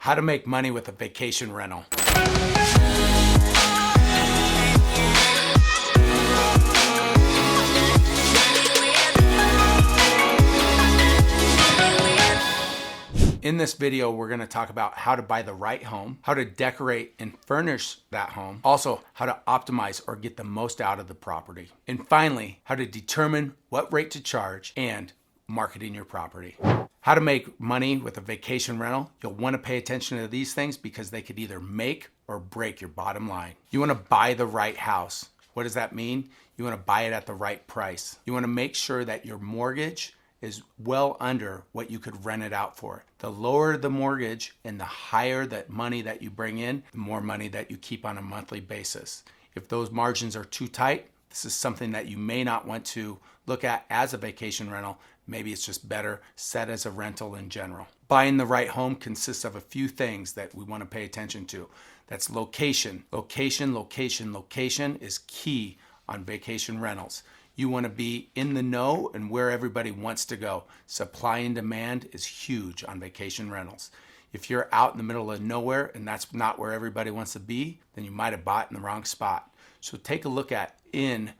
How to make money with a vacation rental. In this video, we're going to talk about how to buy the right home, how to decorate and furnish that home, also how to optimize or get the most out of the property, and finally, how to determine what rate to charge and marketing your property. How to make money with a vacation rental. You'll want to pay attention to these things because they could either make or break your bottom line. You want to buy the right house. What does that mean? You want to buy it at the right price. You want to make sure that your mortgage is well under what you could rent it out for. The lower the mortgage and the higher that money that you bring in, the more money that you keep on a monthly basis. If those margins are too tight, this is something that you may not want to look at as a vacation rental. Maybe it's just better set as a rental in general. Buying the right home consists of a few things that we want to pay attention to. That's location. Location is key on vacation rentals. You want to be in the know and where everybody wants to go. Supply and demand is huge on vacation rentals. If you're out in the middle of nowhere and that's not where everybody wants to be, then you might have bought in the wrong spot. So take a look at in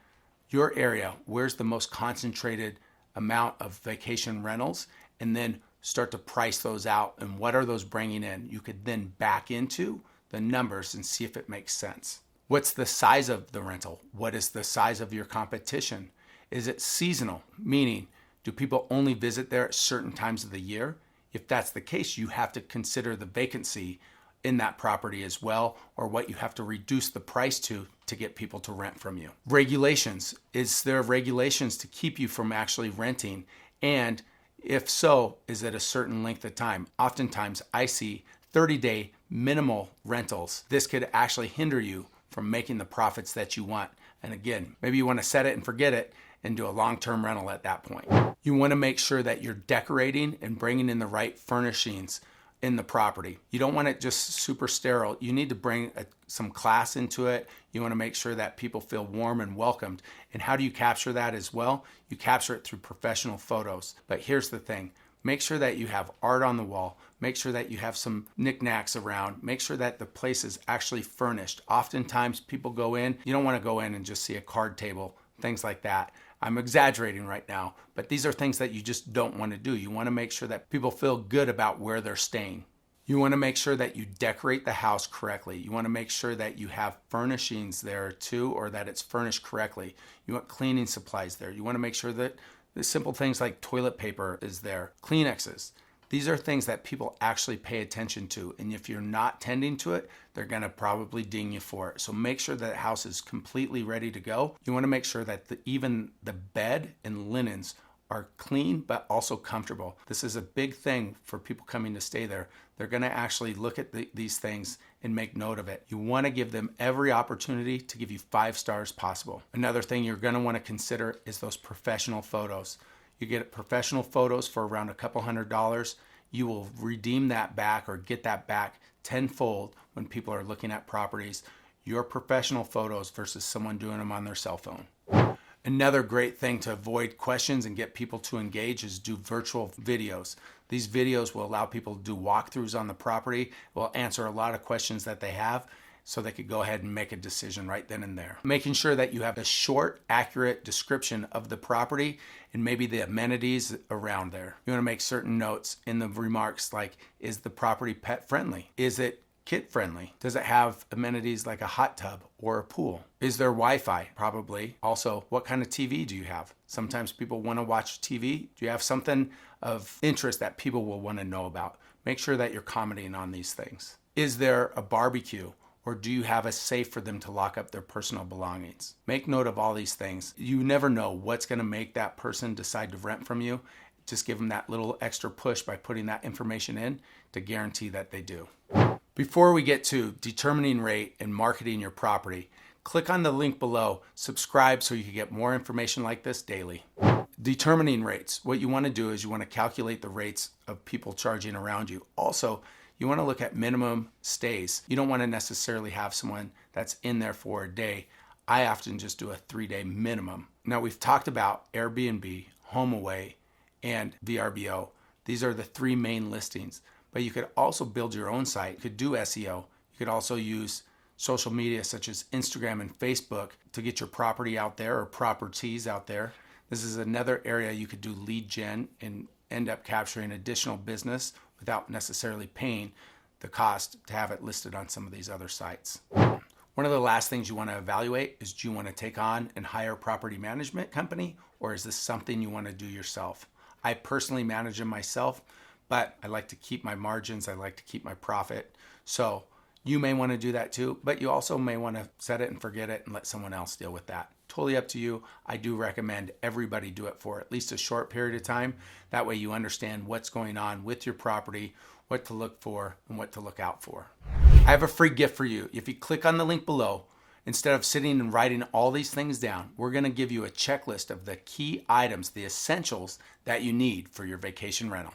your area, where's the most concentrated amount of vacation rentals, and then start to price those out and what are those bringing in. You could then back into the numbers and see if it makes sense. What's the size of the rental? What is the size of your competition? Is it seasonal? Meaning, do people only visit there at certain times of the year? If that's the case, you have to consider the vacancy in that property as well, or what you have to reduce the price to get people to rent from you. Regulations. Is there regulations to keep you from actually renting? And if so, is it a certain length of time? Oftentimes, I see 30-day minimal rentals. This could actually hinder you from making the profits that you want. And again, maybe you want to set it and forget it and do a long-term rental at that point. You want to make sure that you're decorating and bringing in the right furnishings in the property. You don't want it just super sterile. You need to bring some class into it. You want to make sure that people feel warm and welcomed. And how do you capture that as well? You capture it through professional photos. But here's the thing. Make sure that you have art on the wall. Make sure that you have some knickknacks around. Make sure that the place is actually furnished. Oftentimes people go in, you don't want to go in and just see a card table, things like that. I'm exaggerating right now, but these are things that you just don't want to do. You want to make sure that people feel good about where they're staying. You want to make sure that you decorate the house correctly. You want to make sure that you have furnishings there too, or that it's furnished correctly. You want cleaning supplies there. You want to make sure that the simple things like toilet paper is there, Kleenexes. These are things that people actually pay attention to. And if you're not tending to it, they're going to probably ding you for it. So make sure that the house is completely ready to go. You want to make sure that even the bed and linens are clean, but also comfortable. This is a big thing for people coming to stay there. They're going to actually look at these things and make note of it. You want to give them every opportunity to give you 5 stars possible. Another thing you're going to want to consider is those professional photos. You get professional photos for around a couple $100. You will redeem that back or get that back tenfold when people are looking at properties. Your professional photos versus someone doing them on their cell phone. Another great thing to avoid questions and get people to engage is do virtual videos. These videos will allow people to do walkthroughs on the property, will answer a lot of questions that they have, so they could go ahead and make a decision right then and there. Making sure that you have a short, accurate description of the property and maybe the amenities around there. You want to make certain notes in the remarks like, is the property pet friendly? Is it kid friendly? Does it have amenities like a hot tub or a pool? Is there Wi-Fi? Probably. Also, what kind of TV do you have? Sometimes people want to watch TV. Do you have something of interest that people will want to know about? Make sure that you're commenting on these things. Is there a barbecue? Or do you have a safe for them to lock up their personal belongings? Make note of all these things. You never know what's going to make that person decide to rent from you. Just give them that little extra push by putting that information in to guarantee that they do. Before we get to determining rate and marketing your property, click on the link below, subscribe so you can get more information like this daily. Determining rates. What you want to do is you want to calculate the rates of people charging around you. Also, you want to look at minimum stays. You don't want to necessarily have someone that's in there for a day. I often just do a 3-day minimum. Now, we've talked about Airbnb, HomeAway, and VRBO. These are the 3 main listings. but you could also build your own site. You could do SEO. You could also use social media such as Instagram and Facebook to get your property out there or properties out there. This is another area you could do lead gen and end up capturing additional business without necessarily paying the cost to have it listed on some of these other sites. One of the last things you want to evaluate is, do you want to take on and hire a property management company, or is this something you want to do yourself? I personally manage them myself, but I like to keep my margins. I like to keep my profit. So you may want to do that too, but you also may want to set it and forget it and let someone else deal with that. Totally up to you. I do recommend everybody do it for at least a short period of time. That way you understand what's going on with your property, what to look for, and what to look out for. I have a free gift for you. If you click on the link below, instead of sitting and writing all these things down, we're going to give you a checklist of the key items, the essentials that you need for your vacation rental.